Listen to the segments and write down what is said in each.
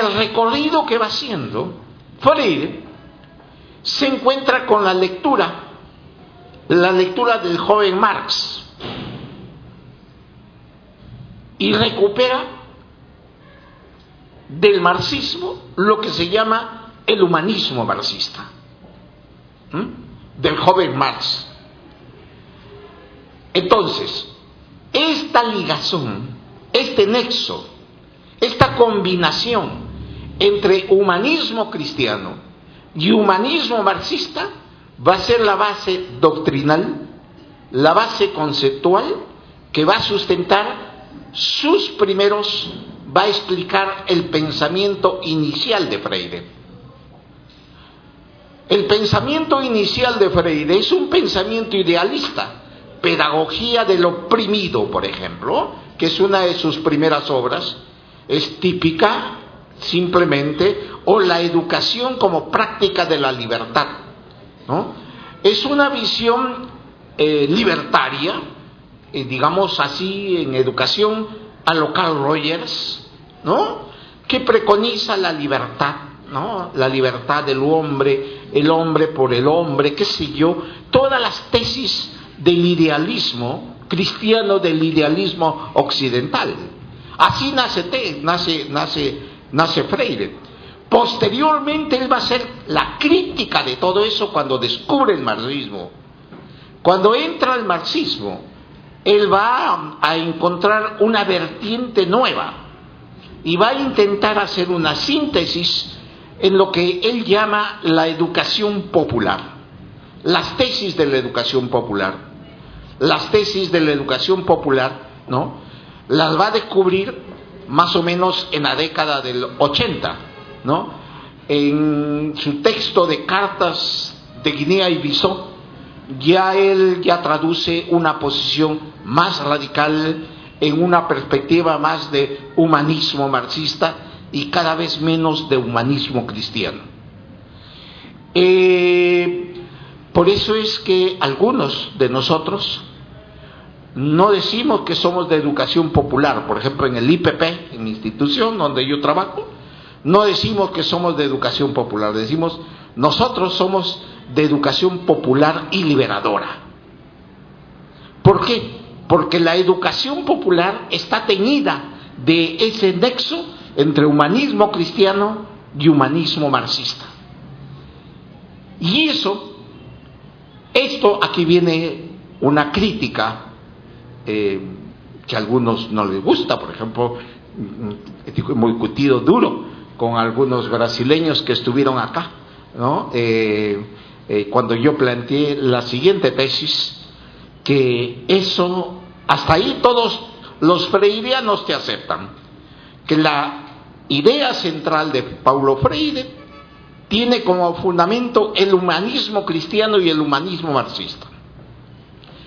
en el recorrido que va haciendo, Freire se encuentra con la lectura del joven Marx, y recupera del marxismo lo que se llama el humanismo marxista, del joven Marx. Entonces, esta ligazón, este nexo, esta combinación entre humanismo cristiano y humanismo marxista va a ser la base doctrinal, la base conceptual que va a sustentar va a explicar el pensamiento inicial de Freire. El pensamiento inicial de Freire es un pensamiento idealista, Pedagogía del oprimido, por ejemplo, que es una de sus primeras obras, es típica simplemente, o la educación como práctica de la libertad, ¿no? Es una visión libertaria, digamos así, en educación a lo Carl Rogers, ¿no? Que preconiza la libertad, ¿no? La libertad del hombre, el hombre por el hombre, qué sé yo, todas las tesis del idealismo cristiano, del idealismo occidental. Así nace Freire. Posteriormente él va a hacer la crítica de todo eso cuando descubre el marxismo. Cuando entra al marxismo, él va a encontrar una vertiente nueva y va a intentar hacer una síntesis en lo que él llama la educación popular, las tesis de la educación popular. Las tesis de la educación popular, ¿no?, las va a descubrir más o menos en la década del 80, ¿no? En su texto de Cartas de Guinea y Bissau, él traduce una posición más radical en una perspectiva más de humanismo marxista y cada vez menos de humanismo cristiano. Por eso es que algunos de nosotros no decimos que somos de educación popular. Por ejemplo, en el IPP, en la institución donde yo trabajo, no decimos que somos de educación popular, decimos nosotros somos de educación popular y liberadora. ¿Por qué? Porque la educación popular está teñida de ese nexo entre humanismo cristiano y humanismo marxista. Y esto aquí viene una crítica que a algunos no les gusta. Por ejemplo, hemos discutido duro con algunos brasileños que estuvieron acá, ¿no? Cuando yo planteé la siguiente tesis, que eso, hasta ahí todos los freirianos te aceptan, que la idea central de Paulo Freire tiene como fundamento el humanismo cristiano y el humanismo marxista.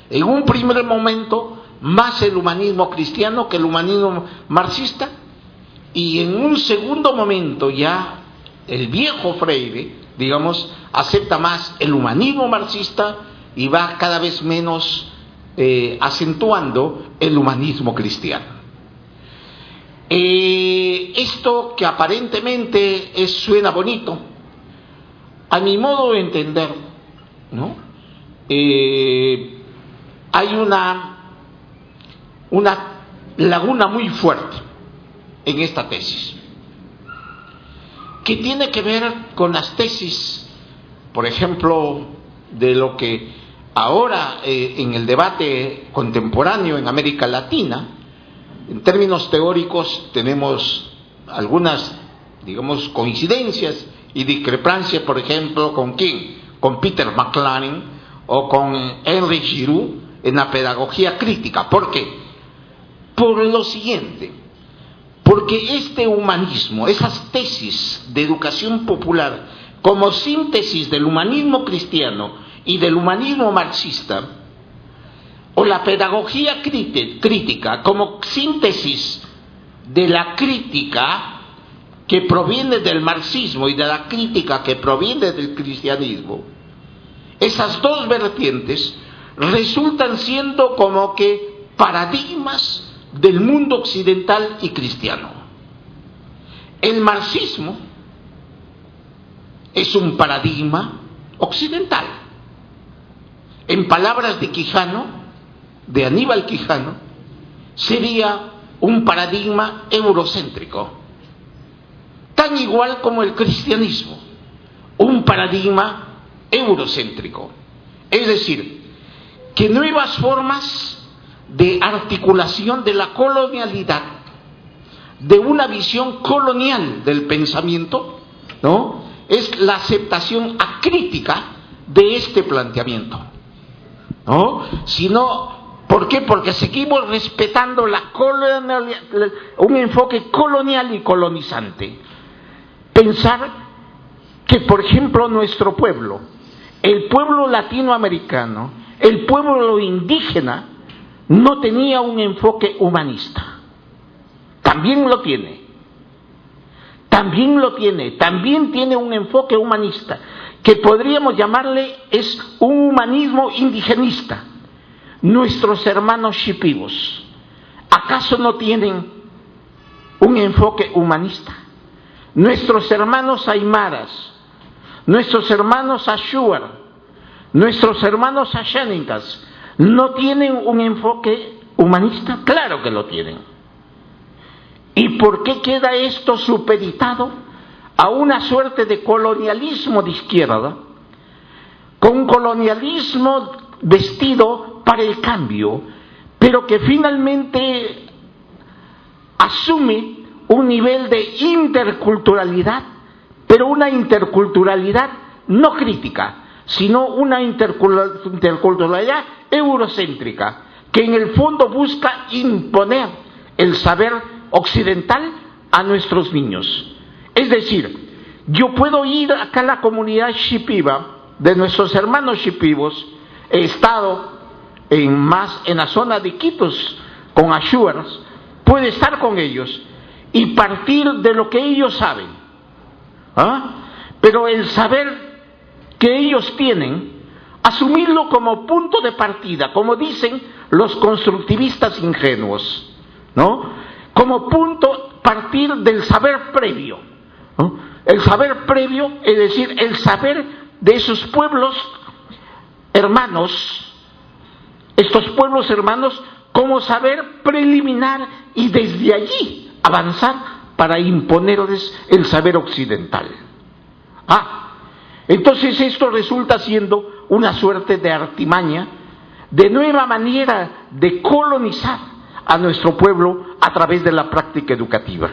En un primer momento, más el humanismo cristiano que el humanismo marxista, y en un segundo momento ya el viejo Freire, digamos, acepta más el humanismo marxista y va cada vez menos acentuando el humanismo cristiano. Esto que aparentemente suena bonito, a mi modo de entender, ¿no?, hay una laguna muy fuerte en esta tesis, que tiene que ver con las tesis, por ejemplo, de lo que ahora en el debate contemporáneo en América Latina, en términos teóricos tenemos algunas, digamos, coincidencias y discrepancias, por ejemplo, ¿con quién? Con Peter McLaren o con Henry Giroux en la pedagogía crítica. ¿Por qué? Por lo siguiente, porque este humanismo, esas tesis de educación popular como síntesis del humanismo cristiano y del humanismo marxista, o la pedagogía crítica como síntesis de la crítica que proviene del marxismo y de la crítica que proviene del cristianismo, esas dos vertientes resultan siendo como que paradigmas del mundo occidental y cristiano. el marxismo es un paradigma occidental. En palabras de Quijano, de Aníbal Quijano, sería un paradigma eurocéntrico, tan igual como el cristianismo, un paradigma eurocéntrico. Es decir, que nuevas formas de articulación de la colonialidad, de una visión colonial del pensamiento, ¿no?, es la aceptación acrítica de este planteamiento, ¿no? Sino, ¿por qué? Porque seguimos respetando un enfoque colonial y colonizante. Pensar que, por ejemplo, nuestro pueblo, el pueblo latinoamericano, el pueblo indígena, no tenía un enfoque humanista. También lo tiene. También tiene un enfoque humanista, que podríamos llamarle es un humanismo indigenista. Nuestros hermanos shipibos, ¿acaso no tienen un enfoque humanista? Nuestros hermanos aymaras, nuestros hermanos ashuar, nuestros hermanos ashánicas, ¿no tienen un enfoque humanista? Claro que lo tienen. ¿Y por qué queda esto supeditado a una suerte de colonialismo de izquierda? Con un colonialismo vestido para el cambio, pero que finalmente asume un nivel de interculturalidad, pero una interculturalidad no crítica, sino una interculturalidad eurocéntrica, que en el fondo busca imponer el saber occidental a nuestros niños. Es decir, yo puedo ir acá a la comunidad shipiba de nuestros hermanos shipibos. He estado en la zona de Iquitos con ashuars, puedo estar con ellos y partir de lo que ellos saben, pero el saber que ellos tienen, asumirlo como punto de partida, como dicen los constructivistas ingenuos, ¿no?, como punto partir del saber previo, ¿no? El saber previo, es decir, el saber de esos pueblos hermanos, estos pueblos hermanos como saber preliminar, y desde allí avanzar para imponerles el saber occidental. Entonces esto resulta siendo una suerte de artimaña, de nueva manera de colonizar a nuestro pueblo a través de la práctica educativa.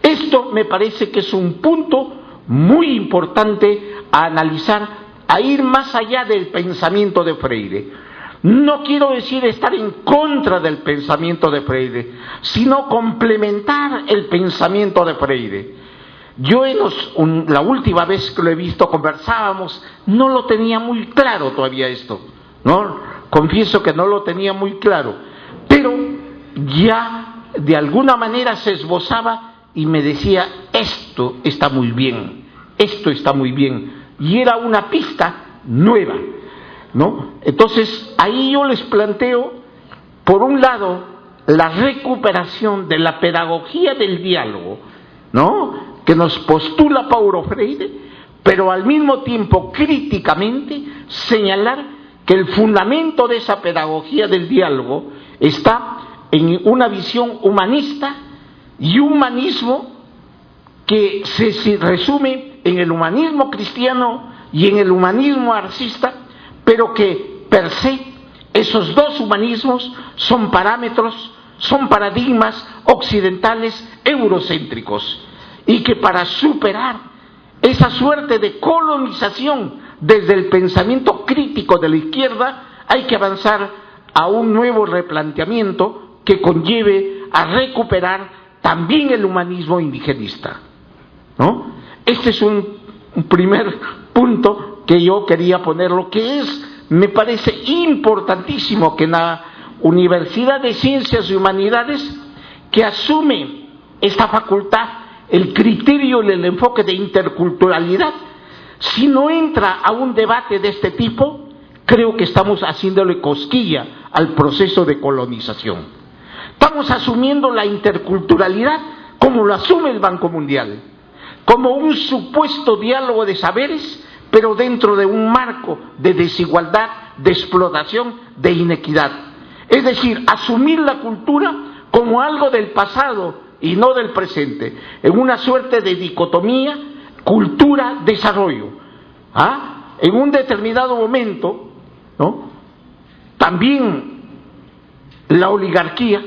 Esto me parece que es un punto muy importante a analizar, a ir más allá del pensamiento de Freire. No quiero decir estar en contra del pensamiento de Freire, sino complementar el pensamiento de Freire. Yo la última vez que lo he visto, conversábamos, no lo tenía muy claro todavía esto, ¿no? Confieso que no lo tenía muy claro, pero ya de alguna manera se esbozaba y me decía, esto está muy bien, y era una pista nueva, ¿no? Entonces ahí yo les planteo, por un lado, la recuperación de la pedagogía del diálogo, ¿no?, que nos postula Paulo Freire, pero al mismo tiempo críticamente señalar que el fundamento de esa pedagogía del diálogo está en una visión humanista y humanismo que se resume en el humanismo cristiano y en el humanismo marxista, pero que per se esos dos humanismos son parámetros, son paradigmas occidentales eurocéntricos, y que para superar esa suerte de colonización desde el pensamiento crítico de la izquierda hay que avanzar a un nuevo replanteamiento que conlleve a recuperar también el humanismo indigenista, ¿no? Este es un primer punto que yo quería ponerlo, que me parece importantísimo que en la Universidad de Ciencias y Humanidades, que asume esta facultad, el criterio y el enfoque de interculturalidad, si no entra a un debate de este tipo, creo que estamos haciéndole cosquilla al proceso de colonización. Estamos asumiendo la interculturalidad como lo asume el Banco Mundial, como un supuesto diálogo de saberes, pero dentro de un marco de desigualdad, de explotación, de inequidad. Es decir, asumir la cultura como algo del pasado y no del presente, en una suerte de dicotomía cultura-desarrollo. En un determinado momento, ¿no?, también la oligarquía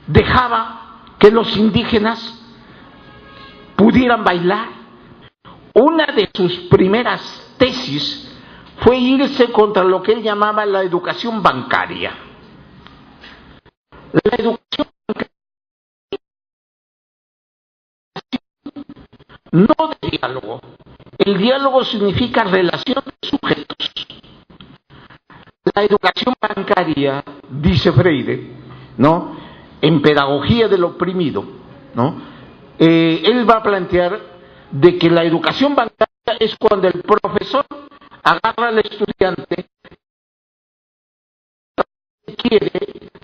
dejaba que los indígenas pudieran bailar. Una de sus primeras tesis fue irse contra lo que él llamaba la educación bancaria. La educación bancaria no de diálogo. El diálogo significa relación de sujetos. La educación bancaria, dice Freire, ¿no?, en Pedagogía del Oprimido, ¿no?, él va a plantear de que la educación bancaria es cuando el profesor agarra al estudiante que quiere,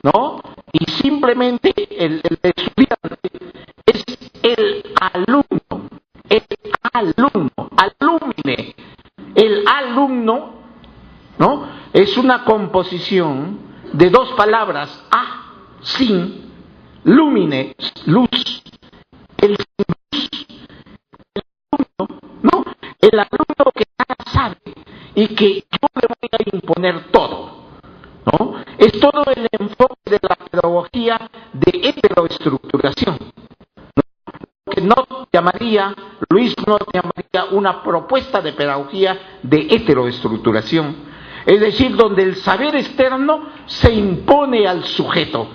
¿no?, y simplemente el estudiante es el alumno, alumne. El alumno, ¿no?, es una composición de dos palabras, sin, lumine, luz. El alumno, ¿no?, el alumno que nada sabe y que yo le voy a imponer todo, ¿no? Es todo el enfoque de la pedagogía de heteroestructuración, ¿no?, que Luis no llamaría una propuesta de pedagogía de heteroestructuración, es decir, donde el saber externo se impone al sujeto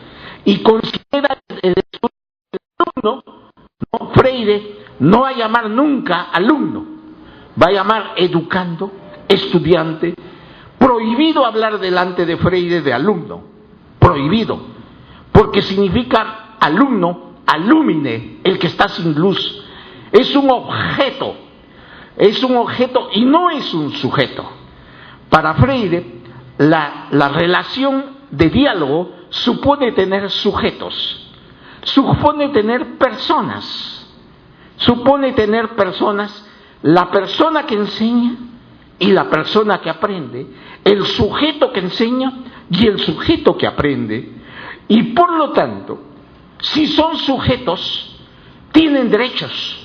y considera el alumno, ¿no? Freire no va a llamar nunca alumno, va a llamar educando, estudiante. Prohibido hablar delante de Freire de alumno, prohibido, porque significa alumno, alumine, el que está sin luz. Es un objeto y no es un sujeto. Para Freire, la relación de diálogo supone tener sujetos, supone tener personas, la persona que enseña y la persona que aprende, el sujeto que enseña y el sujeto que aprende. Y por lo tanto, si son sujetos, tienen derechos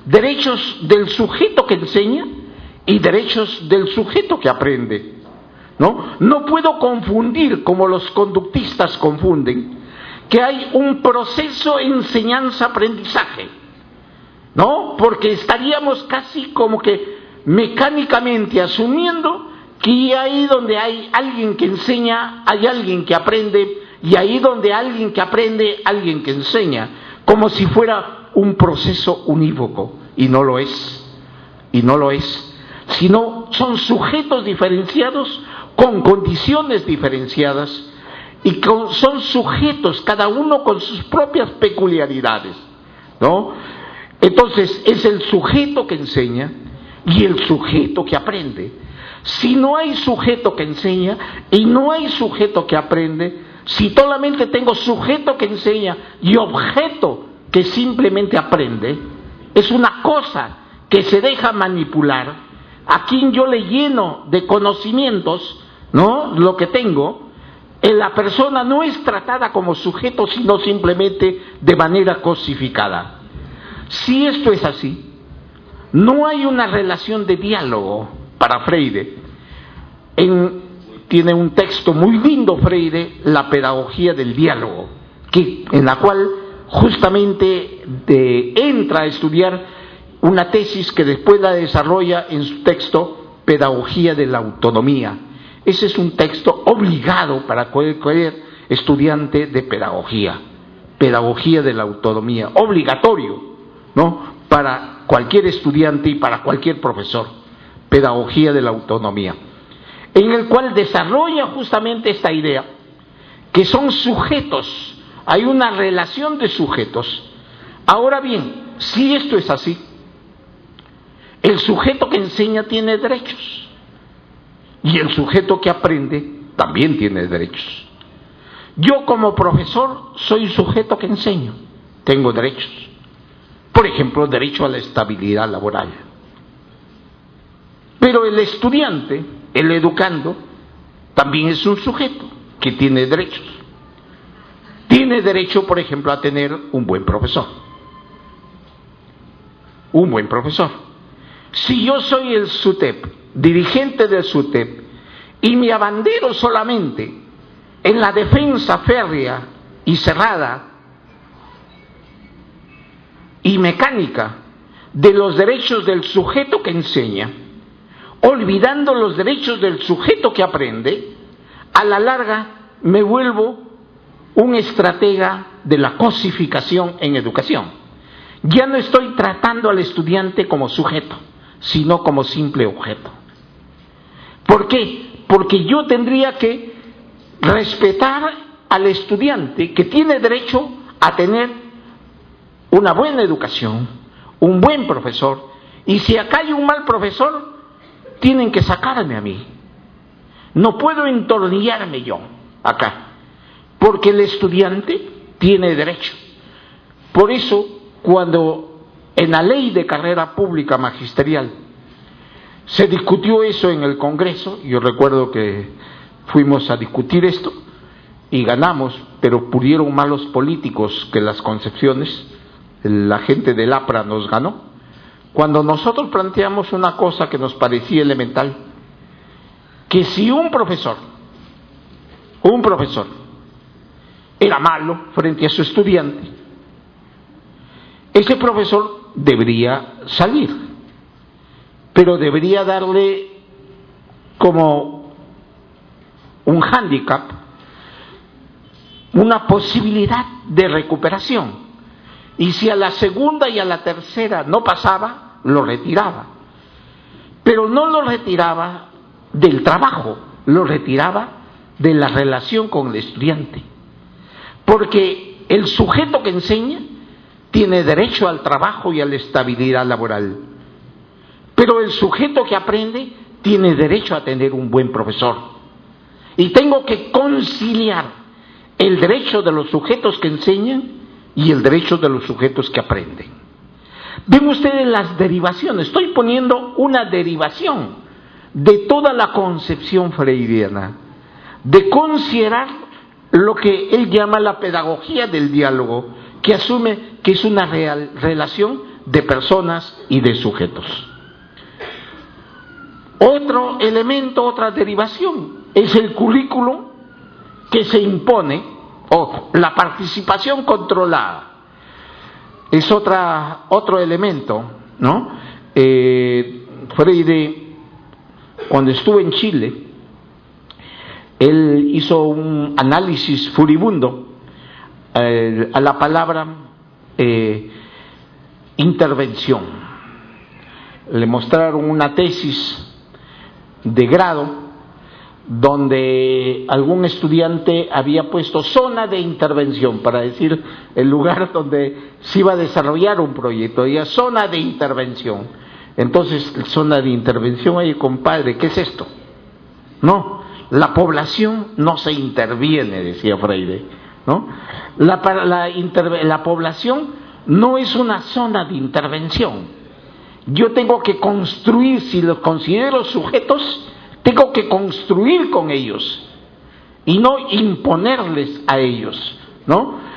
del sujeto que enseña y derechos del sujeto que aprende, ¿no? No puedo confundir, como los conductistas confunden, que hay un proceso enseñanza-aprendizaje, ¿no? Porque estaríamos casi como que mecánicamente asumiendo que ahí donde hay alguien que enseña, hay alguien que aprende, y ahí donde alguien que aprende, alguien que enseña, como si fuera un proceso unívoco, y no lo es, sino son sujetos diferenciados con condiciones diferenciadas y son sujetos cada uno con sus propias peculiaridades, ¿no? Entonces es el sujeto que enseña y el sujeto que aprende. Si no hay sujeto que enseña y no hay sujeto que aprende, si solamente tengo sujeto que enseña y objeto que simplemente aprende, es una cosa que se deja manipular, a quien yo le lleno de conocimientos, ¿no?, lo que tengo. La persona no es tratada como sujeto, sino simplemente de manera cosificada. Si esto es así, no hay una relación de diálogo para Freire. Tiene un texto muy lindo Freire, La pedagogía del diálogo, en la cual justamente entra a estudiar una tesis que después la desarrolla en su texto Pedagogía de la autonomía. Ese es un texto obligado para cualquier estudiante de pedagogía de la autonomía, obligatorio, ¿no?, para cualquier estudiante y para cualquier profesor, Pedagogía de la autonomía, en el cual desarrolla justamente esta idea, que son sujetos, hay una relación de sujetos. Ahora bien, si esto es así, el sujeto que enseña tiene derechos y el sujeto que aprende también tiene derechos. Yo como profesor soy un sujeto que enseño, tengo derechos. Por ejemplo, derecho a la estabilidad laboral. Pero el estudiante, el educando, también es un sujeto que tiene derechos. Tiene derecho, por ejemplo, a tener un buen profesor. Un buen profesor. Si yo soy el SUTEP, dirigente del SUTEP, y me abandero solamente en la defensa férrea y cerrada y mecánica de los derechos del sujeto que enseña, olvidando los derechos del sujeto que aprende, a la larga me vuelvo un estratega de la cosificación en educación. Ya no estoy tratando al estudiante como sujeto, sino como simple objeto. ¿Por qué? Porque yo tendría que respetar al estudiante que tiene derecho a tener una buena educación, un buen profesor, y si acá hay un mal profesor, tienen que sacarme a mí. No puedo entornillarme yo acá, porque el estudiante tiene derecho. Por eso, cuando en la ley de carrera pública magisterial se discutió eso en el Congreso, yo recuerdo que fuimos a discutir esto y ganamos, pero pudieron más los políticos que las concepciones. La gente del APRA nos ganó. Cuando nosotros planteamos una cosa que nos parecía elemental, que si un profesor era malo frente a su estudiante, ese profesor debería salir, pero debería darle como un hándicap, una posibilidad de recuperación. Y si a la segunda y a la tercera no pasaba, lo retiraba. Pero no lo retiraba del trabajo, lo retiraba de la relación con el estudiante. Porque el sujeto que enseña tiene derecho al trabajo y a la estabilidad laboral. Pero el sujeto que aprende tiene derecho a tener un buen profesor. Y tengo que conciliar el derecho de los sujetos que enseñan y el derecho de los sujetos que aprenden. Ven ustedes las derivaciones. Estoy poniendo una derivación de toda la concepción freiriana, de considerar lo que él llama la pedagogía del diálogo, que asume que es una relación de personas y de sujetos. Otro elemento, otra derivación, es el currículo que se impone, o la participación controlada. Es otro elemento, ¿no? Freire, cuando estuvo en Chile, él hizo un análisis furibundo a la palabra intervención. Le mostraron una tesis de grado donde algún estudiante había puesto zona de intervención, para decir el lugar donde se iba a desarrollar un proyecto, y zona de intervención. Entonces, zona de intervención, oye compadre, ¿qué es esto? No, la población no se interviene, decía Freire, ¿no? La población no es una zona de intervención. Yo tengo que construir, si los considero sujetos, tengo que construir con ellos y no imponerles a ellos, ¿no?